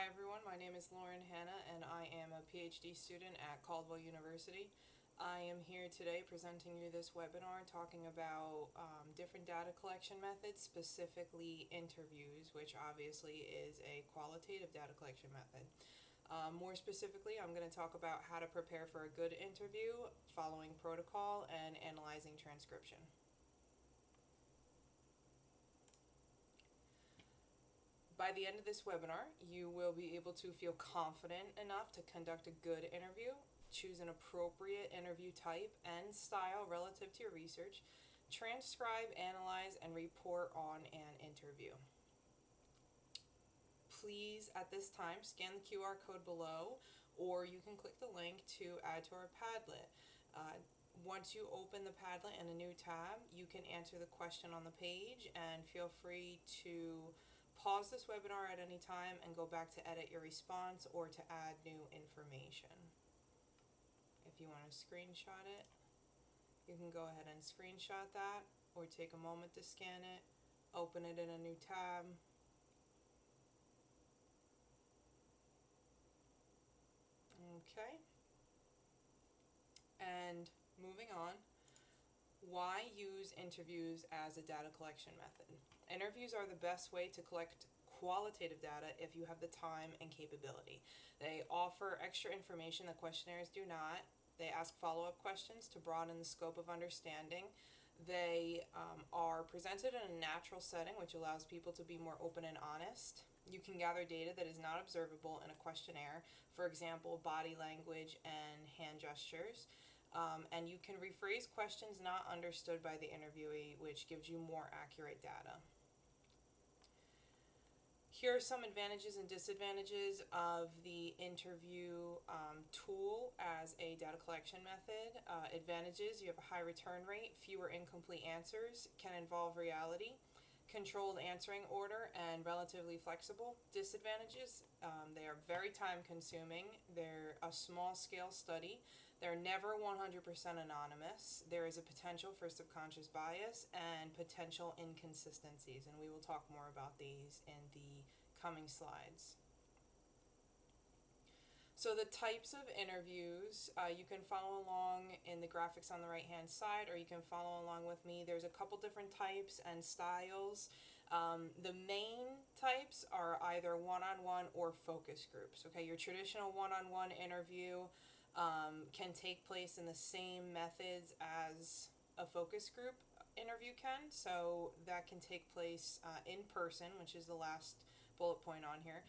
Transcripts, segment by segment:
Hi everyone, my name is Lorin Hannah and I am a PhD student at Caldwell University. I am here today presenting you this webinar talking about different data collection methods, specifically interviews, which obviously is a qualitative data collection method. More specifically, I'm going to talk about how to prepare for a good interview, following protocol, and analyzing transcription. By the end of this webinar, you will be able to feel confident enough to conduct a good interview, choose an appropriate interview type and style relative to your research, transcribe, analyze, and report on an interview. Please, at this time, scan the QR code below, or you can click the link to add to our Padlet. Once you open the Padlet in a new tab, you can answer the question on the page, and feel free to pause this webinar at any time and go back to edit your response or to add new information. If you want to screenshot it, you can go ahead and screenshot that, or take a moment to scan it, open it in a new tab. Okay. And moving on, why use interviews as a data collection method? Interviews are the best way to collect qualitative data if you have the time and capability. They offer extra information that questionnaires do not. They ask follow-up questions to broaden the scope of understanding. They are presented in a natural setting, which allows people to be more open and honest. You can gather data that is not observable in a questionnaire, for example, body language and hand gestures. And you can rephrase questions not understood by the interviewee, which gives you more accurate data. Here are some advantages and disadvantages of the interview tool as a data collection method. Advantages: you have a high return rate, fewer incomplete answers, can involve reality, controlled answering order, and relatively flexible. Disadvantages: they are very time consuming, they're a small scale study, they're never 100% anonymous, there is a potential for subconscious bias and potential inconsistencies, and we will talk more about these in the coming slides. So the types of interviews, you can follow along in the graphics on the right hand side, or you can follow along with me. There's a couple different types and styles. The main types are either one-on-one or focus groups. Okay, your traditional one-on-one interview can take place in the same methods as a focus group interview can. So that can take place in person, which is the last bullet point on here.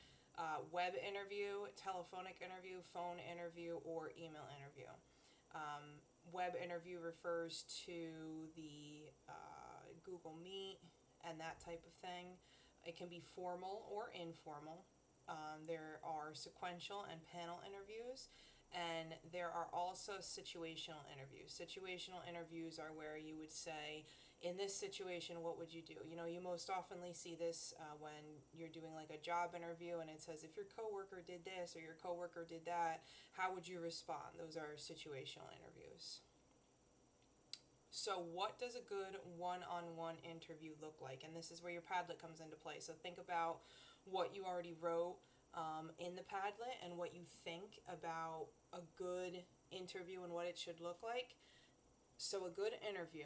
Web interview, telephonic interview, phone interview, or email interview. Web interview refers to the Google Meet and that type of thing. It can be formal or informal. There are sequential and panel interviews, and there are also situational interviews. Situational interviews are where you would say, in this situation, what would you do? You know, you most oftenly see this when you're doing like a job interview, and it says, if your coworker did this or your coworker did that, how would you respond? Those are situational interviews. So what does a good one-on-one interview look like? And this is where your Padlet comes into play. So think about what you already wrote in the Padlet and what you think about a good interview and what it should look like. So a good interview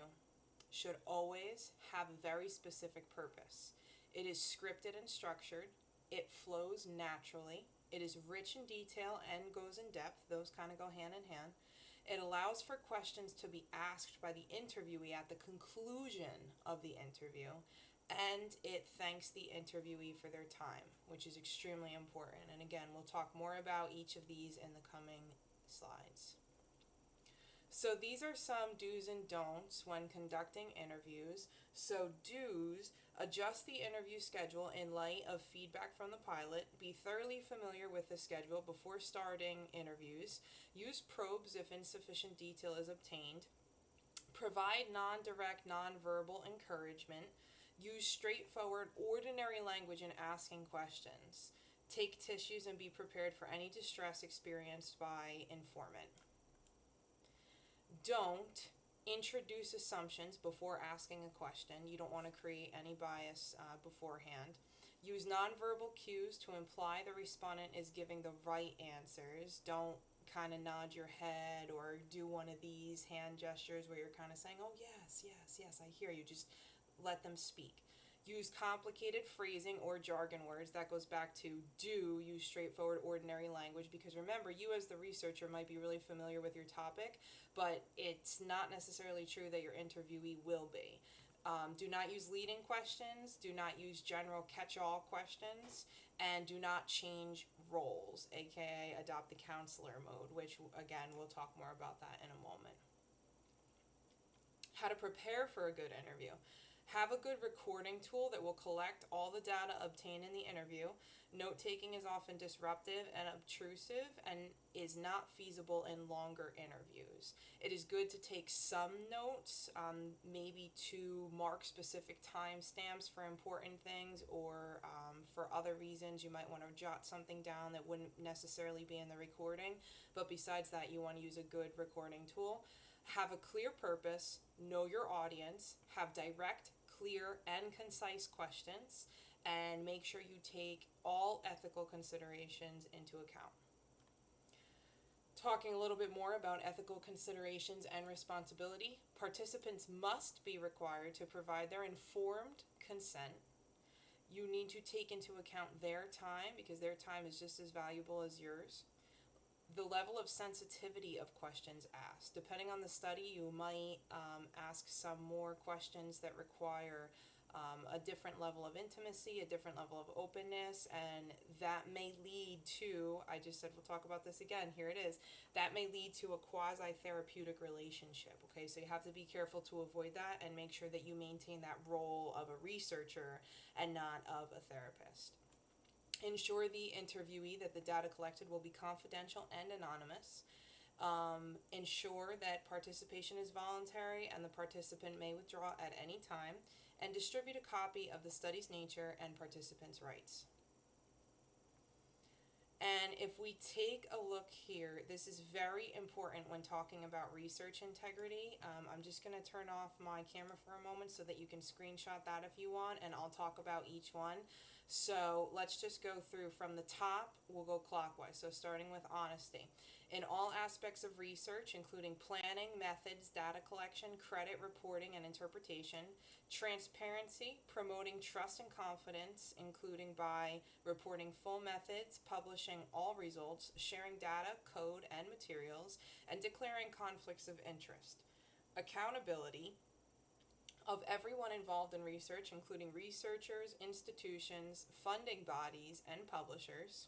should always have a very specific purpose. It is scripted and structured. It flows naturally. It is rich in detail and goes in depth. Those kind of go hand in hand. It allows for questions to be asked by the interviewee at the conclusion of the interview, and it thanks the interviewee for their time, which is extremely important. And again, we'll talk more about each of these in the coming slides. So these are some do's and don'ts when conducting interviews. So do's: adjust the interview schedule in light of feedback from the pilot. Be thoroughly familiar with the schedule before starting interviews. Use probes if insufficient detail is obtained. Provide non-direct, non-verbal encouragement. Use straightforward, ordinary language in asking questions. Take tissues and be prepared for any distress experienced by informant. Don't introduce assumptions before asking a question. You don't want to create any bias beforehand. Use nonverbal cues to imply the respondent is giving the right answers. Don't kind of nod your head or do one of these hand gestures where you're kind of saying, oh, yes, yes, yes, I hear you. Just let them speak. Use complicated phrasing or jargon words. That goes back to use straightforward, ordinary language, because remember, you as the researcher might be really familiar with your topic, but it's not necessarily true that your interviewee will be. Do not use leading questions, do not use general catch-all questions, and do not change roles, aka adopt the counselor mode, which again, we'll talk more about that in a moment. How to prepare for a good interview. Have a good recording tool that will collect all the data obtained in the interview. Note-taking is often disruptive and obtrusive and is not feasible in longer interviews. It is good to take some notes, maybe to mark specific timestamps for important things, or for other reasons you might want to jot something down that wouldn't necessarily be in the recording. But besides that, you want to use a good recording tool. Have a clear purpose, know your audience, have direct, clear, and concise questions, and make sure you take all ethical considerations into account. Talking a little bit more about ethical considerations and responsibility, participants must be required to provide their informed consent. You need to take into account their time, because their time is just as valuable as yours. The level of sensitivity of questions asked. Depending on the study, you might ask some more questions that require a different level of intimacy, a different level of openness, and that may lead to, I just said we'll talk about this again, here it is, that may lead to a quasi-therapeutic relationship, okay? So you have to be careful to avoid that and make sure that you maintain that role of a researcher and not of a therapist. Ensure the interviewee that the data collected will be confidential and anonymous. Ensure that participation is voluntary and the participant may withdraw at any time. And distribute a copy of the study's nature and participants' rights. And if we take a look here, this is very important when talking about research integrity. I'm just going to turn off my camera for a moment so that you can screenshot that if you want, and I'll talk about each one. So let's just go through from the top. We'll go clockwise. So starting with honesty. In all aspects of research, including planning, methods, data collection, credit reporting, and interpretation. Transparency, promoting trust and confidence, including by reporting full methods, publishing all results, sharing data, code, and materials, and declaring conflicts of interest. Accountability of everyone involved in research, including researchers, institutions, funding bodies, and publishers.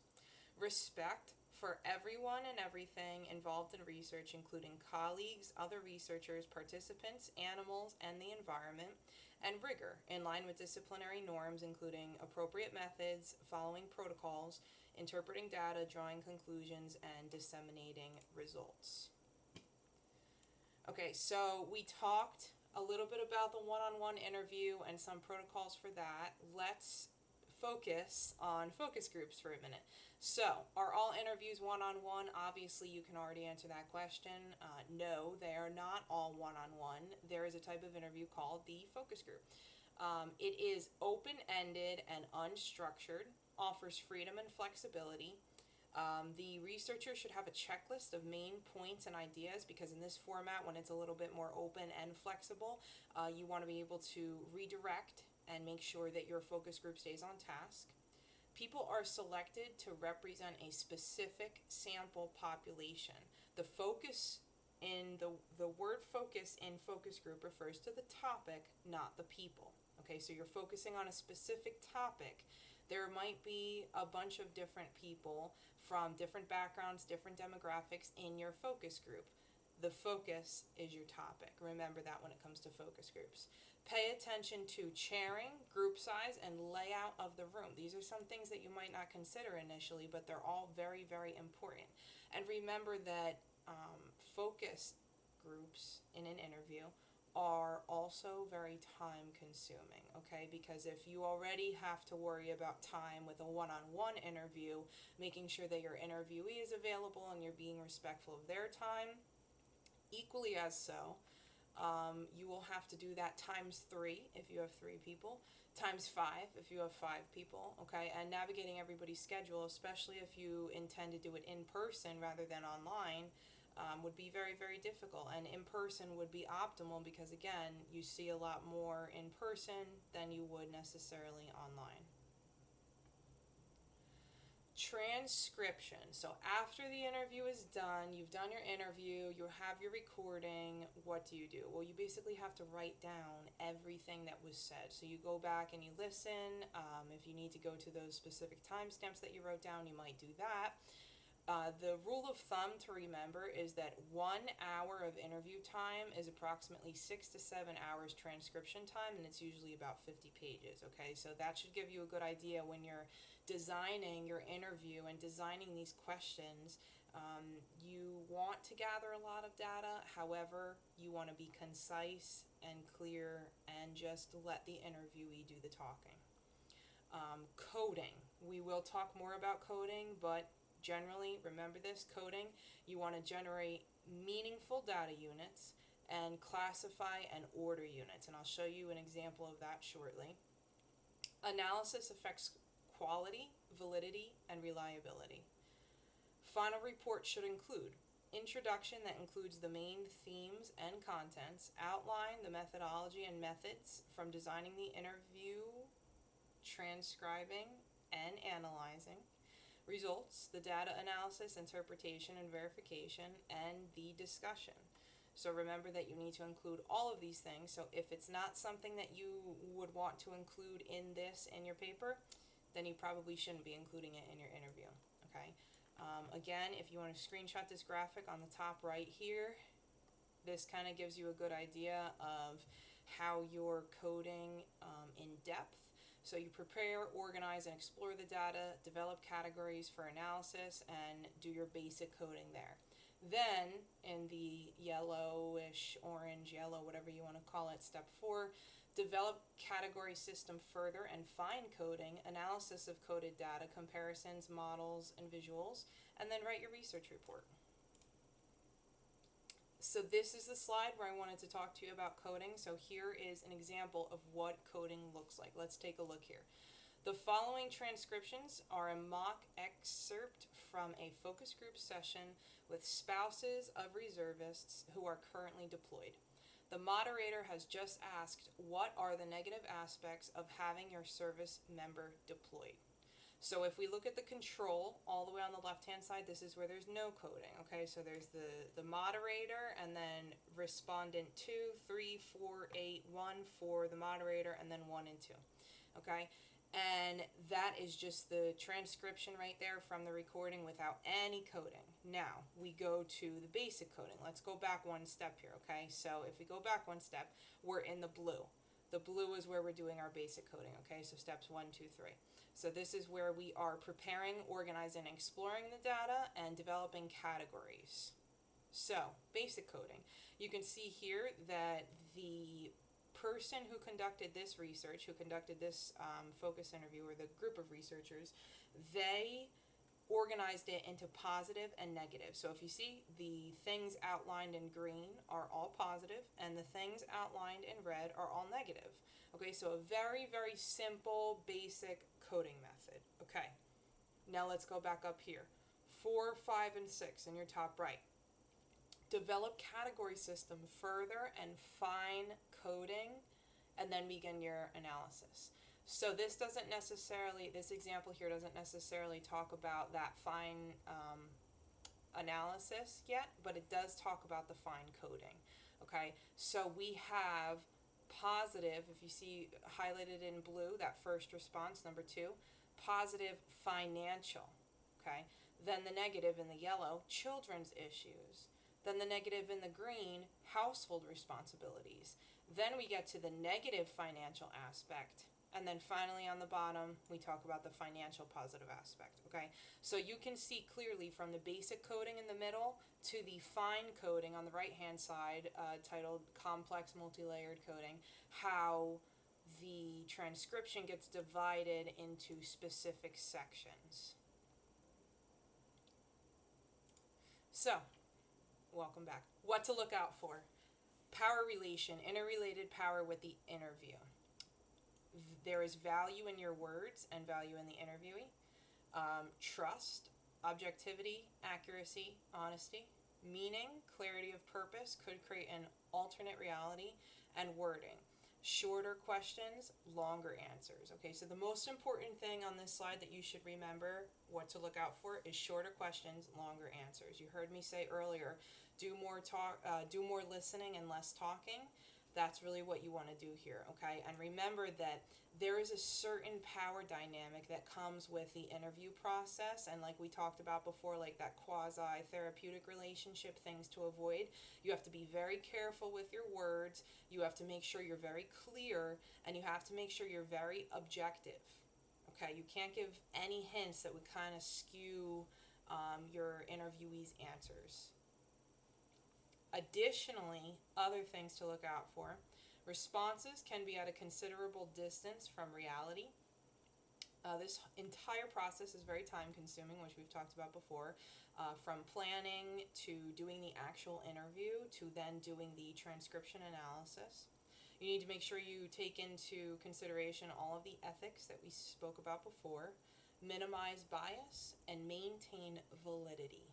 Respect for everyone and everything involved in research, including colleagues, other researchers, participants, animals, and the environment. And rigor, in line with disciplinary norms, including appropriate methods, following protocols, interpreting data, drawing conclusions, and disseminating results. Okay, so we talked a little bit about the one-on-one interview and some protocols for that. Let's focus on focus groups for a minute. So, are all interviews one-on-one? Obviously, you can already answer that question. No, they are not all one-on-one. There is a type of interview called the focus group. It is open-ended and unstructured, offers freedom and flexibility. The researcher should have a checklist of main points and ideas, because in this format, when it's a little bit more open and flexible, you want to be able to redirect and make sure that your focus group stays on task. People are selected to represent a specific sample population. The focus in the word focus in focus group refers to the topic, not the people. Okay, so you're focusing on a specific topic. There might be a bunch of different people from different backgrounds, different demographics in your focus group. The focus is your topic. Remember that when it comes to focus groups. Pay attention to chairing, group size, and layout of the room. These are some things that you might not consider initially, but they're all very, very important. And remember that focus groups in an interview are also very time consuming, okay? Because if you already have to worry about time with a one-on-one interview, making sure that your interviewee is available and you're being respectful of their time, equally as so, you will have to do that times 3 if you have 3 people times 5 if you have 5 people, okay? And navigating everybody's schedule, especially if you intend to do it in person rather than online, would be very, very difficult. And in person would be optimal because, again, you see a lot more in person than you would necessarily online. Transcription. So after the interview is done, you've done your interview, you have your recording, what do? Well, you basically have to write down everything that was said. So you go back and you listen. If you need to go to those specific timestamps that you wrote down, you might do that. The rule of thumb to remember is that 1 hour of interview time is approximately 6 to 7 hours transcription time, and it's usually about 50 pages, okay? So that should give you a good idea when you're designing your interview and designing these questions. You want to gather a lot of data, however, you want to be concise and clear and just let the interviewee do the talking. Coding. We will talk more about coding, but generally, remember this, coding, you want to generate meaningful data units and classify and order units, and I'll show you an example of that shortly. Analysis affects quality, validity, and reliability. Final report should include introduction that includes the main themes and contents, outline the methodology and methods from designing the interview, transcribing, and analyzing. Results, the data analysis, interpretation, and verification, and the discussion. So remember that you need to include all of these things. So if it's not something that you would want to include in your paper, then you probably shouldn't be including it in your interview, okay? Again, if you want to screenshot this graphic on the top right here, this kind of gives you a good idea of how you're coding in depth. So you prepare, organize, and explore the data, develop categories for analysis, and do your basic coding there. Then, in the yellowish, orange, yellow, whatever you want to call it, step 4, develop category system further and fine coding, analysis of coded data, comparisons, models, and visuals, and then write your research report. So this is the slide where I wanted to talk to you about coding. So here is an example of what coding looks like. Let's take a look here. The following transcriptions are a mock excerpt from a focus group session with spouses of reservists who are currently deployed. The moderator has just asked, what are the negative aspects of having your service member deployed? So if we look at the control all the way on the left-hand side, this is where there's no coding, okay? So there's the moderator, and then respondent 2, 3, 4, 8, 1 for the moderator, and then 1 and 2, okay? And that is just the transcription right there from the recording without any coding. Now, we go to the basic coding. Let's go back one step here, okay? So if we go back one step, we're in the blue. The blue is where we're doing our basic coding, okay? So steps 1, 2, 3. So this is where we are preparing, organizing, exploring the data, and developing categories. So, basic coding. You can see here that the person who conducted this research, who conducted this focus interview, or the group of researchers, they organized it into positive and negative. So if you see, the things outlined in green are all positive, and the things outlined in red are all negative. Okay, so a very, very simple, basic coding method. Okay, now let's go back up here. 4, 5, and 6 in your top right. Develop category system further and fine coding, and then begin your analysis. So this doesn't necessarily, this example here doesn't necessarily talk about that fine analysis yet, but it does talk about the fine coding. Okay, so we have positive, if you see highlighted in blue, that first response, number 2, positive financial, okay? Then the negative in the yellow, children's issues. Then the negative in the green, household responsibilities. Then we get to the negative financial aspect. And then finally on the bottom, we talk about the financial positive aspect, okay? So you can see clearly from the basic coding in the middle to the fine coding on the right-hand side, titled Complex Multi-Layered Coding, how the transcription gets divided into specific sections. So, welcome back. What to look out for. Power relation, interrelated power with the interview. there is value in your words and value in the interviewee. Trust, objectivity, accuracy, honesty, meaning, clarity of purpose could create an alternate reality, and wording. Shorter questions, longer answers. Okay, so the most important thing on this slide that you should remember what to look out for is shorter questions, longer answers. You heard me say earlier, do more listening and less talking. That's really what you want to do here, okay? And remember that there is a certain power dynamic that comes with the interview process, and like we talked about before, like that quasi-therapeutic relationship, things to avoid. You have to be very careful with your words, you have to make sure you're very clear, and you have to make sure you're very objective, okay? You can't give any hints that would kind of skew your interviewee's answers. Additionally, other things to look out for. Responses can be at a considerable distance from reality. This entire process is very time consuming, which we've talked about before, from planning to doing the actual interview to then doing the transcription analysis. You need to make sure you take into consideration all of the ethics that we spoke about before, minimize bias, and maintain validity.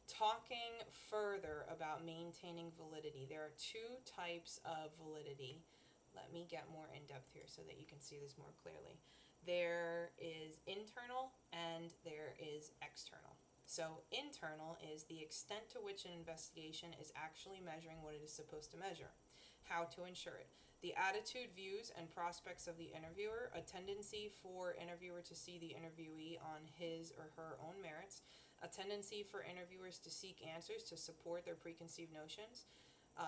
Talking further about maintaining validity, there are two types of validity. Let me get more in depth here so that you can see this more clearly. There is internal and there is external. So internal is the extent to which an investigation is actually measuring what it is supposed to measure, how to ensure it. The attitude, views, and prospects of the interviewer, a tendency for interviewer to see the interviewee on his or her own merits, a tendency for interviewers to seek answers to support their preconceived notions,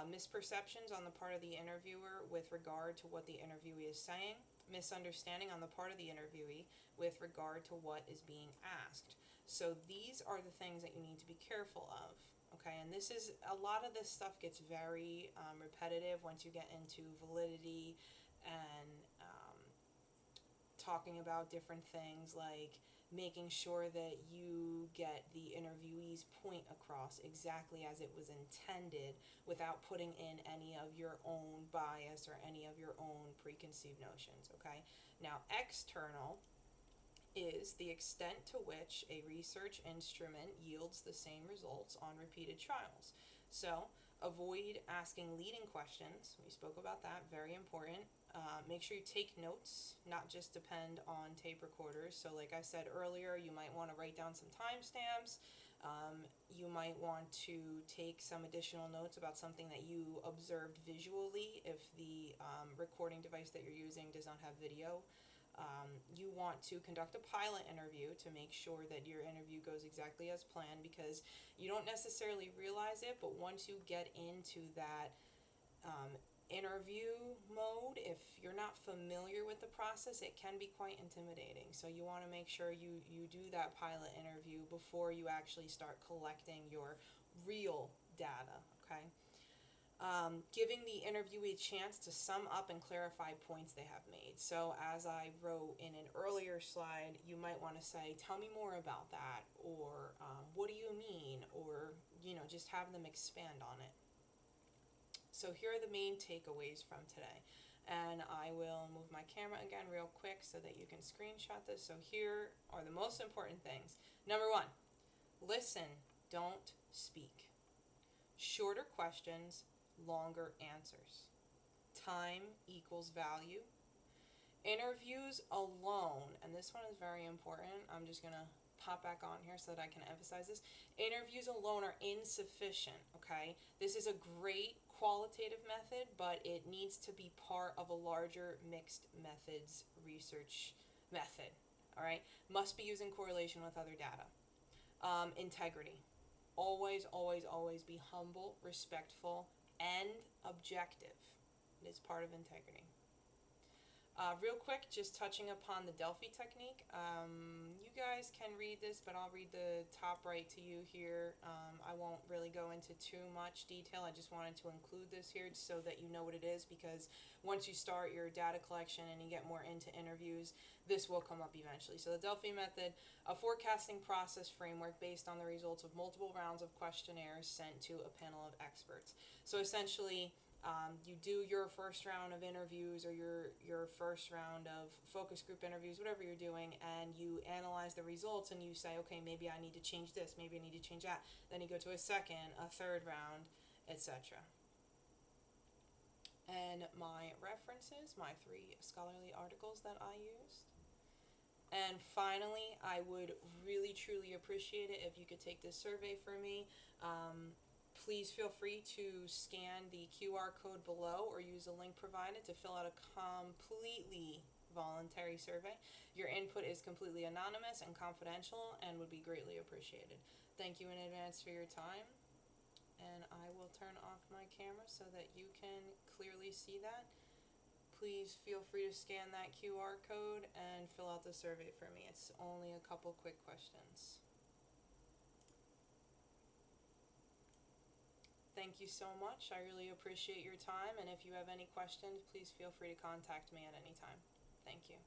misperceptions on the part of the interviewer with regard to what the interviewee is saying, misunderstanding on the part of the interviewee with regard to what is being asked. So these are the things that you need to be careful of. Okay, and this is, a lot of this stuff gets very repetitive once you get into validity and talking about different things like making sure that you get the interviewee's point across exactly as it was intended without putting in any of your own bias or any of your own preconceived notions, okay? Now, external is the extent to which a research instrument yields the same results on repeated trials. So, avoid asking leading questions. We spoke about that, very important. Make sure you take notes, not just depend on tape recorders. So like I said earlier, you might want to write down some timestamps. You might want to take some additional notes about something that you observed visually if the recording device that you're using does not have video. You want to conduct a pilot interview to make sure that your interview goes exactly as planned, because you don't necessarily realize it, but once you get into that interview mode, if you're not familiar with the process, it can be quite intimidating. So you want to make sure you do that pilot interview before you actually start collecting your real data, okay? Giving the interviewee a chance to sum up and clarify points they have made. So as I wrote in an earlier slide, you might want to say, tell me more about that, or what do you mean, or just have them expand on it. So here are the main takeaways from today. And I will move my camera again real quick so that you can screenshot this. So here are the most important things. Number one, listen, don't speak. Shorter questions, longer answers. Time equals value. Interviews alone, and this one is very important. I'm just going to pop back on here so that I can emphasize this. Interviews alone are insufficient, okay? This is a great qualitative method, but it needs to be part of a larger mixed methods research method, all right? Must be used in correlation with other data. Integrity. Always, always, always be humble, respectful, and objective. It is part of integrity. Real quick, just touching upon the Delphi technique. You guys can read this, but I'll read the top right to you here. I won't really go into too much detail. I just wanted to include this here so that you know what it is, because once you start your data collection and you get more into interviews, this will come up eventually. So the Delphi method, a forecasting process framework based on the results of multiple rounds of questionnaires sent to a panel of experts. So essentially, You do your first round of interviews or your first round of focus group interviews, whatever you're doing, and you analyze the results and you say, okay, maybe I need to change this, maybe I need to change that. Then you go to a second, a third round, etc. And my references, my 3 scholarly articles that I used. And finally, I would really truly appreciate it if you could take this survey for me. Please feel free to scan the QR code below or use a link provided to fill out a completely voluntary survey. Your input is completely anonymous and confidential and would be greatly appreciated. Thank you in advance for your time, and I will turn off my camera so that you can clearly see that. Please feel free to scan that QR code and fill out the survey for me. It's only a couple quick questions. Thank you so much. I really appreciate your time, and if you have any questions, please feel free to contact me at any time. Thank you.